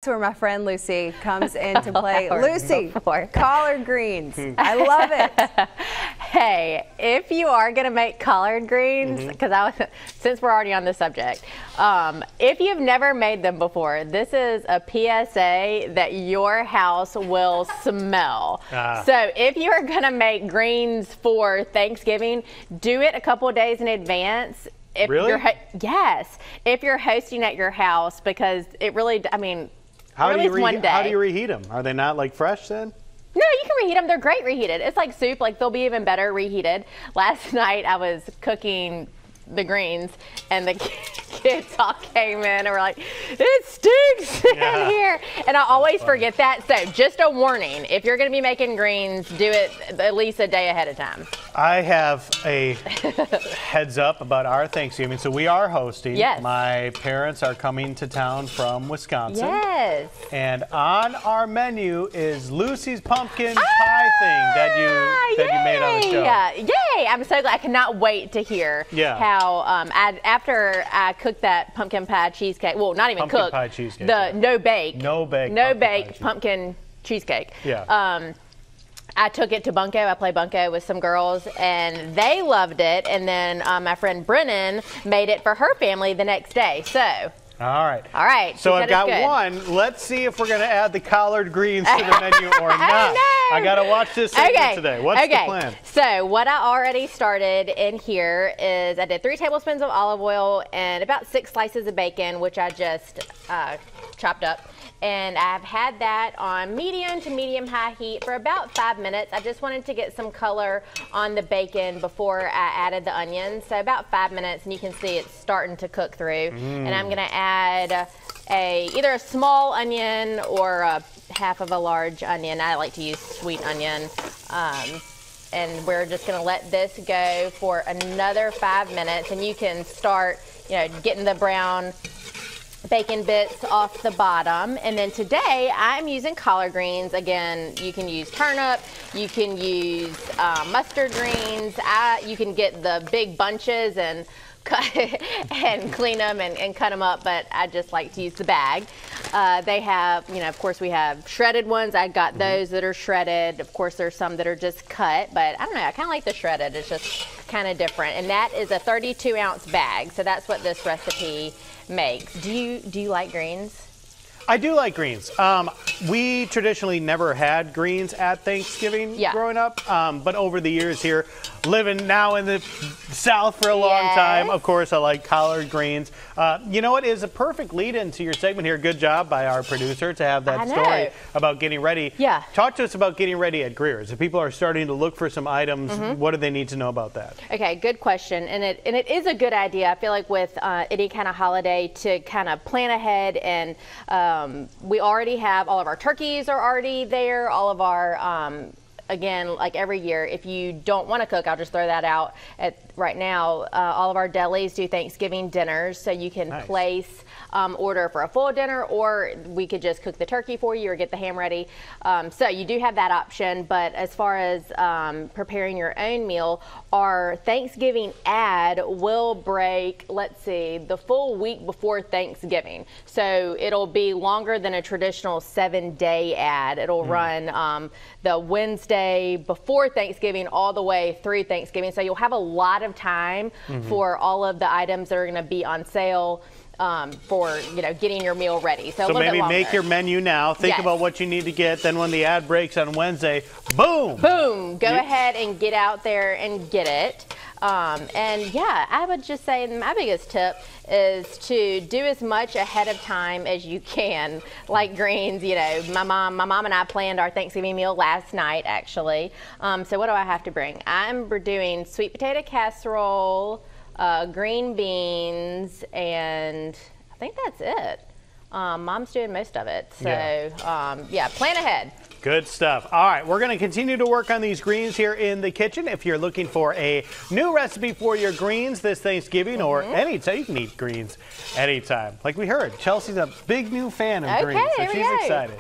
That's where my friend Lucy comes into play. Lucy, collard greens. I love it. Hey, if you are going to make collard greens, because since we're already on the subject, if you've never made them before, this is a PSA that your house will smell. So if you're going to make greens for Thanksgiving, do it a couple of days in advance. If really? Yes. If you're hosting at your house, because it really, I mean, how do you reheat them? Are they not like fresh then? No, you can reheat them. They're great reheated. It's like soup. Like they'll be even better reheated. Last night I was cooking the greens and the kids all came in and were like, it stinks in here. And I always forget that. So just a warning, if you're going to be making greens, do it at least a day ahead of time. I have a heads up about our Thanksgiving. So we are hosting. Yes. My parents are coming to town from Wisconsin. Yes. And on our menu is Lucy's pumpkin pie thing that you made on the show. Yeah. Yay. I'm so glad. I cannot wait to hear how after I cooked that pumpkin pie cheesecake, well, not even cooked, pie cheesecake, the no bake pumpkin cheesecake. Yeah. I took it to Bunko. I played Bunko with some girls, and they loved it. And then my friend Brennan made it for her family the next day. So. All right. All right. So I've got one. Let's see if we're going to add the collard greens to the menu or not. I got to watch this segment today. What's the plan? So what I already started in here is I did 3 tablespoons of olive oil and about 6 slices of bacon, which I just chopped up. And I've had that on medium to medium high heat for about 5 minutes. I just wanted to get some color on the bacon before I added the onions. So about 5 minutes, and you can see it's starting to cook through. And I'm gonna add either a small onion or half of a large onion. I like to use sweet onion. And we're just gonna let this go for another 5 minutes, and you can start, getting the brown bacon bits off the bottom. And then today I'm using collard greens. Again, you can use turnip, you can use mustard greens. You can get the big bunches and and clean them and cut them up, but I just like to use the bag. They have, of course we have shredded ones. I got those that are shredded. Of course there's some that are just cut, but I don't know, I kind of like the shredded. It's just kind of different. And that is a 32-ounce bag, so that's what this recipe makes. Do you like greens? I do like greens. We traditionally never had greens at Thanksgiving growing up, but over the years here, living now in the South for a long time, of course, I like collard greens. You know what is a perfect lead into your segment here. Good job by our producer to have that story about getting ready. Yeah. Talk to us about getting ready at Greer's. If people are starting to look for some items, what do they need to know about that? Okay, good question. And it is a good idea. I feel like with any kind of holiday to kind of plan ahead, and we already have all of our turkeys are already there, all of our again, like every year, if you don't want to cook, I'll just throw that out right now. All of our delis do Thanksgiving dinners, so you can place order for a full dinner, or we could just cook the turkey for you or get the ham ready. So you do have that option. But as far as preparing your own meal, our Thanksgiving ad will break, let's see, the full week before Thanksgiving. So it'll be longer than a traditional 7-day ad. It'll run the Wednesday before Thanksgiving all the way through Thanksgiving. So you'll have a lot of time for all of the items that are going to be on sale for getting your meal ready. So maybe make your menu now. Think about what you need to get. Then when the ad breaks on Wednesday, boom! Boom! Go ahead and get out there and get it. And yeah, I would just say my biggest tip is to do as much ahead of time as you can, like greens. My mom and I planned our Thanksgiving meal last night, actually. So what do I have to bring? I'm doing sweet potato casserole, green beans, and I think that's it. Mom's doing most of it. So yeah, plan ahead. Good stuff. All right, we're going to continue to work on these greens here in the kitchen. If you're looking for a new recipe for your greens this Thanksgiving or anytime, you can eat greens anytime. Like we heard, Chelsea's a big new fan of greens, so she's excited.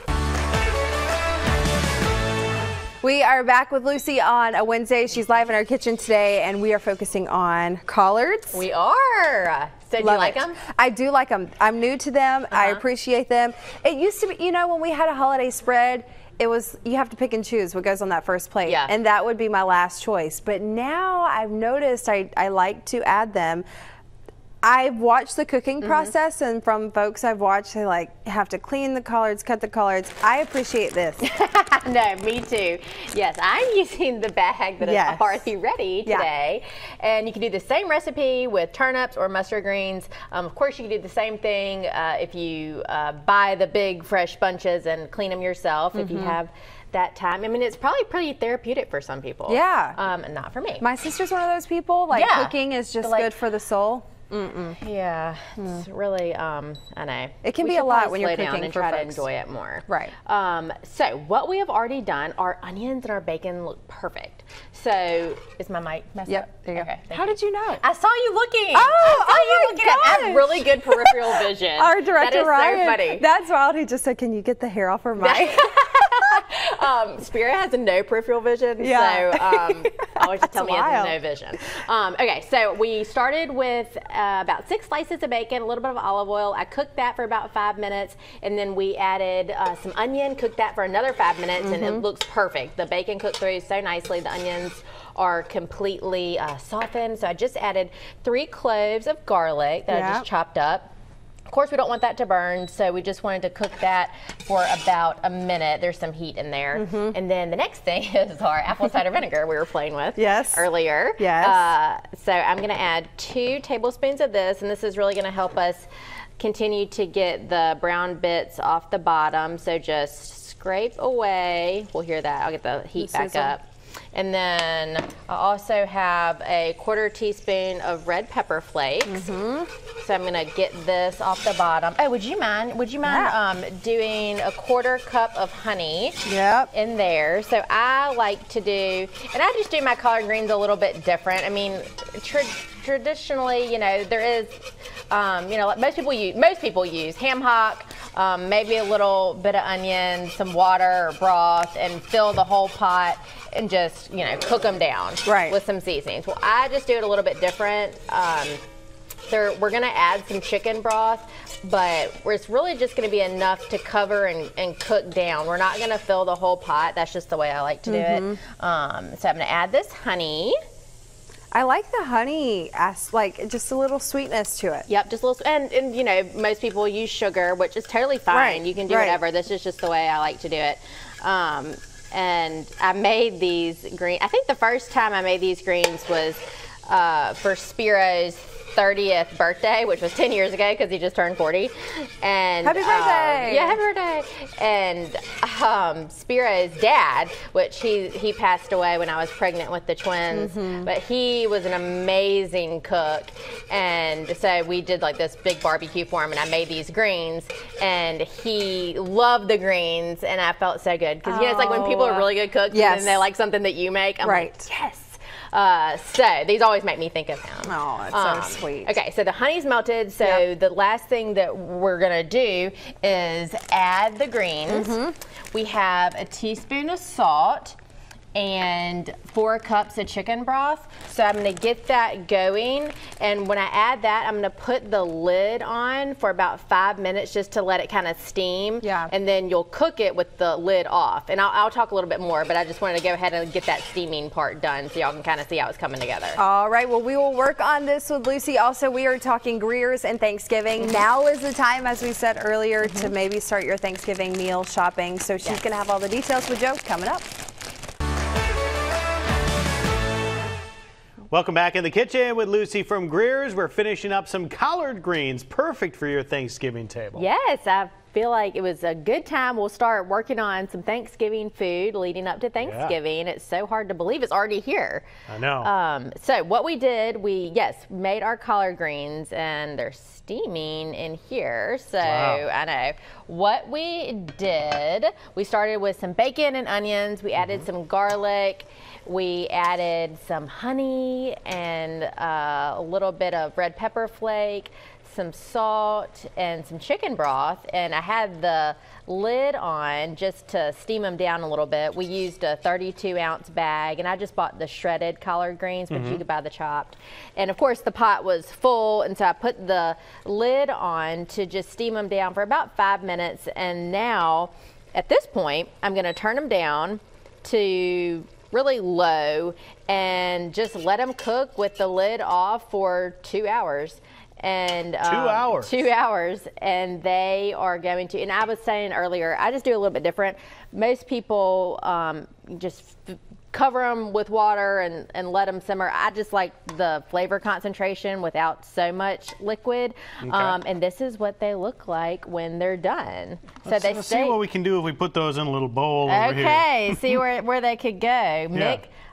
We are back with Lucy on a Wednesday. She's live in our kitchen today, and we are focusing on collards. We are. So do you like them? I do like them. I'm new to them. I appreciate them. It used to be, you know, when we had a holiday spread, it was, you have to pick and choose what goes on that first plate. Yeah. And that would be my last choice. But now I've noticed I like to add them. I've watched the cooking process, and from folks I've watched, they like have to clean the collards, cut the collards. I appreciate this. No, me too. Yes, I'm using the bag that is already ready today. And you can do the same recipe with turnips or mustard greens. Of course, you can do the same thing if you buy the big fresh bunches and clean them yourself if you have that time. I mean, it's probably pretty therapeutic for some people. Yeah. Not for me. My sister's one of those people, like cooking is just good for the soul. Yeah, it's really, I know. It can be a lot when you're cooking down and for try folks. to enjoy it more. Right. So what we have already done, our onions and our bacon look perfect. So is my mic messed up? There you go. Okay, How did you know? I saw you looking. Oh, I saw you looking. I have really good peripheral vision. Our director, Ryan. That is so funny. That's wild. He just said, "Can you get the hair off her mic?" Spirit has a no peripheral vision, so always just tell me he has no vision. Okay, so we started with about 6 slices of bacon, a little bit of olive oil. I cooked that for about 5 minutes, and then we added some onion, cooked that for another 5 minutes, and it looks perfect. The bacon cooked through so nicely. The onions are completely softened, so I just added 3 cloves of garlic that I just chopped up. Of course, we don't want that to burn, so we just wanted to cook that for about a minute. There's some heat in there. And then the next thing is our apple cider vinegar we were playing with earlier. So I'm going to add 2 tablespoons of this, and this is really going to help us continue to get the brown bits off the bottom. So just scrape away. We'll hear that. I'll get the heat back up. And then I also have a 1/4 teaspoon of red pepper flakes. So I'm gonna get this off the bottom. Oh, would you mind doing a 1/4 cup of honey in there? So I like to do, and I just do my collard greens a little bit different. I mean, traditionally, you know, there is, you know, like most people use ham hock, maybe a little bit of onion, some water or broth, and fill the whole pot and just, you know, cook them down with some seasonings. Well, I just do it a little bit different. We're gonna add some chicken broth, but it's really just gonna be enough to cover and cook down. We're not gonna fill the whole pot. That's just the way I like to do it. So I'm gonna add this honey. I like the honey, like just a little sweetness to it. Yep, just a little, and you know, most people use sugar, which is totally fine. You can do whatever. This is just the way I like to do it. And I made these greens. I think the first time I made these greens was for Spiro's 30th birthday, which was 10 years ago because he just turned 40. And happy birthday! Yeah, happy birthday! And Spiro's dad, which he passed away when I was pregnant with the twins, but he was an amazing cook, and so we did like this big barbecue for him, and I made these greens, and he loved the greens, and I felt so good because you know it's like when people are really good cooks and then they like something that you make. I'm like, yes. So these always make me think of him. Oh, that's so sweet. Okay, so the honey's melted. So the last thing that we're gonna do is add the greens. We have a teaspoon of salt and 4 cups of chicken broth. So I'm gonna get that going, and when I add that, I'm gonna put the lid on for about 5 minutes just to let it kind of steam. And then you'll cook it with the lid off. And I'll talk a little bit more, but I just wanted to go ahead and get that steaming part done so y'all can kind of see how it's coming together. All right, well, we will work on this with Lucy. Also, we are talking Greer's and Thanksgiving. Now is the time, as we said earlier, to maybe start your Thanksgiving meal shopping. So she's gonna have all the details with Joe coming up. Welcome back in the kitchen with Lucy from Greer's. We're finishing up some collard greens, perfect for your Thanksgiving table. Yes, I feel like it was a good time. We'll start working on some Thanksgiving food leading up to Thanksgiving. It's so hard to believe it's already here. I know. So what we did, we made our collard greens, and they're steaming in here. So I know what we did. We started with some bacon and onions. We added some garlic. We added some honey and a little bit of red pepper flake, some salt and some chicken broth, and I had the lid on just to steam them down a little bit. We used a 32-ounce bag, and I just bought the shredded collard greens, but you could buy the chopped. And of course the pot was full, and so I put the lid on to just steam them down for about 5 minutes. And now at this point I'm going to turn them down to really low and just let them cook with the lid off for 2 hours. And 2 hours. 2 hours, and they are going to, and I was saying earlier, I just do a little bit different. Most people just cover them with water and let them simmer. I just like the flavor concentration without so much liquid. Okay. And this is what they look like when they're done. Let's see what we can do if we put those in a little bowl over here. Okay, see where they could go.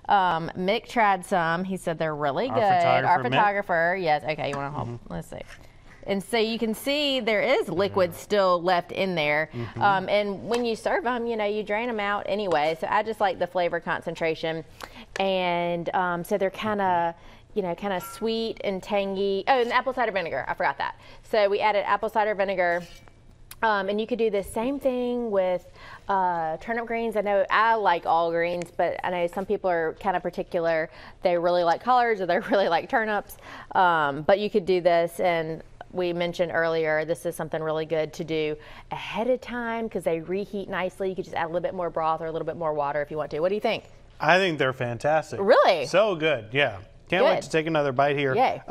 Mick tried some. He said they're really good. Our photographer. Yes. Okay, you want to hold? Let's see. And so you can see there is liquid still left in there. And when you serve them, you know, you drain them out anyway. So I just like the flavor concentration. And so they're kind of, you know, kind of sweet and tangy. Oh, and apple cider vinegar. I forgot that. So we added apple cider vinegar. And you could do the same thing with turnip greens. I know I like all greens, but I know some people are kind of particular. They really like collards or they really like turnips. But you could do this, and we mentioned earlier, this is something really good to do ahead of time because they reheat nicely. You could just add a little bit more broth or a little bit more water if you want to. What do you think? I think they're fantastic. Really? So good, yeah. Can't wait to take another bite here. Yay.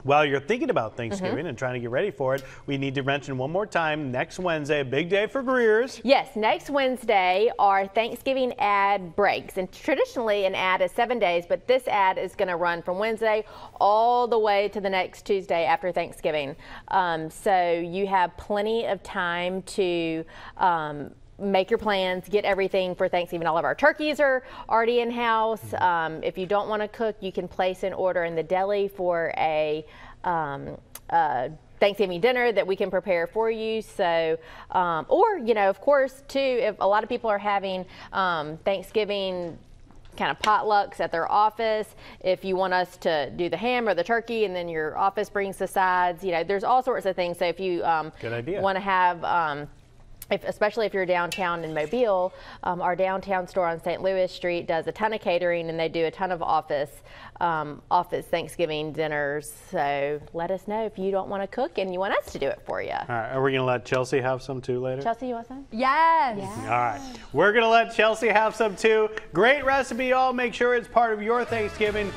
While you're thinking about Thanksgiving and trying to get ready for it, we need to mention one more time, next Wednesday, a big day for Greer's. Yes, next Wednesday, our Thanksgiving ad breaks. And traditionally, an ad is 7 days, but this ad is going to run from Wednesday all the way to the next Tuesday after Thanksgiving. So you have plenty of time to make your plans, get everything for Thanksgiving. All of our turkeys are already in house. If you don't want to cook, you can place an order in the deli for a Thanksgiving dinner that we can prepare for you. So, or, you know, of course, too, if a lot of people are having Thanksgiving kind of potlucks at their office, if you want us to do the ham or the turkey and then your office brings the sides, you know, there's all sorts of things. So if you want to have especially if you're downtown in Mobile, our downtown store on St. Louis Street does a ton of catering, and they do a ton of office Thanksgiving dinners. So let us know if you don't want to cook and you want us to do it for you. All right, are we going to let Chelsea have some too later? Chelsea, you want some? Yes. All right, we're going to let Chelsea have some too. Great recipe, y'all. Make sure it's part of your Thanksgiving.